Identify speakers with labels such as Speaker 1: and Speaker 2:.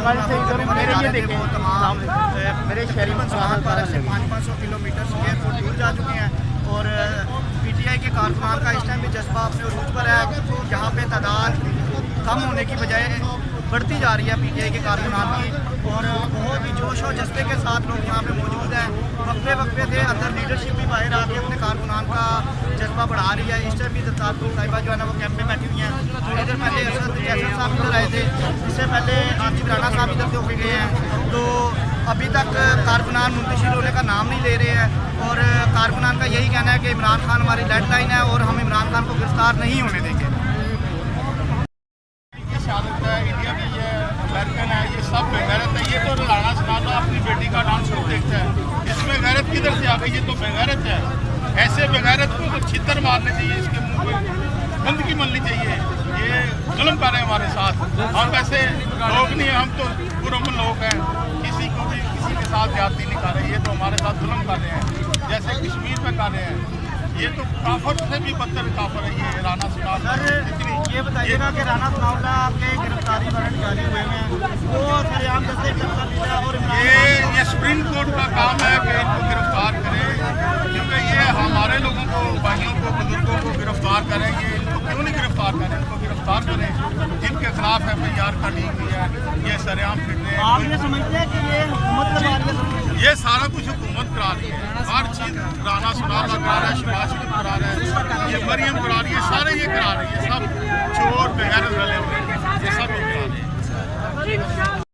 Speaker 1: मेरे शहरी मंसूबात 12 से 500 किलोमीटर स्क्वायर फुट दूर जा चुके हैं और पीटीआई के कारकुनान का इस टाइम भी जज्बा अपने उरूज पर है। यहाँ पे तादाद कम होने की बजाय बढ़ती जा रही है पीटीआई के कारकुनान की और बहुत ही जोश और जज्बे के साथ लोग यहाँ पे मौजूद हैं। वक्फे थे, अंदर लीडरशिप भी बाहर आके अपने कारकुनान का जज्बा बढ़ा रही है। इस टाइम भी दत्तारपुर साहिबा जो है ना वो कैंप में बैठी हुई हैं। थोड़ी देर पहले असद साहब इधर आए थे, इससे पहले आसिफ राणा साहब इधर से होके गए हैं। तो अभी तक कारकुनान मुंतशिर होने का नाम नहीं ले रहे हैं और कारकुनान का यही कहना है कि इमरान खान हमारी डेड लाइन है और हम इमरान खान को गिरफ्तार नहीं होने देंगे।
Speaker 2: इंडिया में ये अमेरिकन है, ये सब बेगैरत है। ये तो राणा सनातन अपनी बेटी का डांस शो देखता है, इसमें गैरत किधर से आ गई? ये तो बेगैरत है। ऐसे बेगैरत को तो छितर मारने चाहिए, इसके मुंह पे गंदगी मलनी चाहिए। ये जुल्म कर रहे हैं हमारे साथ। हम ऐसे लोग नहीं हैं, हम तो पुरअमन लोग हैं, किसी को भी किसी के साथ ज्यादती नहीं कर रहे। ये तो हमारे साथ जुल्म कर रहे हैं, जैसे कश्मीर में कर रहे हैं। ये तो काफर से भी बदतर काफर है ये राणा सनातन।
Speaker 1: सर ये बताइएगा कि राणा सनातन के गिरफ्तारी वारंट जारी हुए हैं, वो सरेआम दस्ते और
Speaker 2: ये सुप्रीम कोर्ट का काम है कि इनको गिरफ्तार करें, क्योंकि ये हमारे लोगों को, भाइयों को, बुजुर्गों को गिरफ्तार करेंगे। इनको क्यों नहीं गिरफ्तार करें? इनको गिरफ्तार करें जिनके खिलाफ FIR का लीक हुई है, ये सरेआम फिर रहे हैं।
Speaker 1: आप ये समझते हैं कि ये हुकूमत करवा रही है?
Speaker 2: ये सारा कुछ हुकूमत करा रही है, हर चीज राणा सनातन करा रहा है, शिवाज शरीफ करा रहा है, ये मरियम करा रही है, सारे ये करा रही है। सब चोर बेगैरत रले हुए हैं, ये सब ये करा रहे हैं।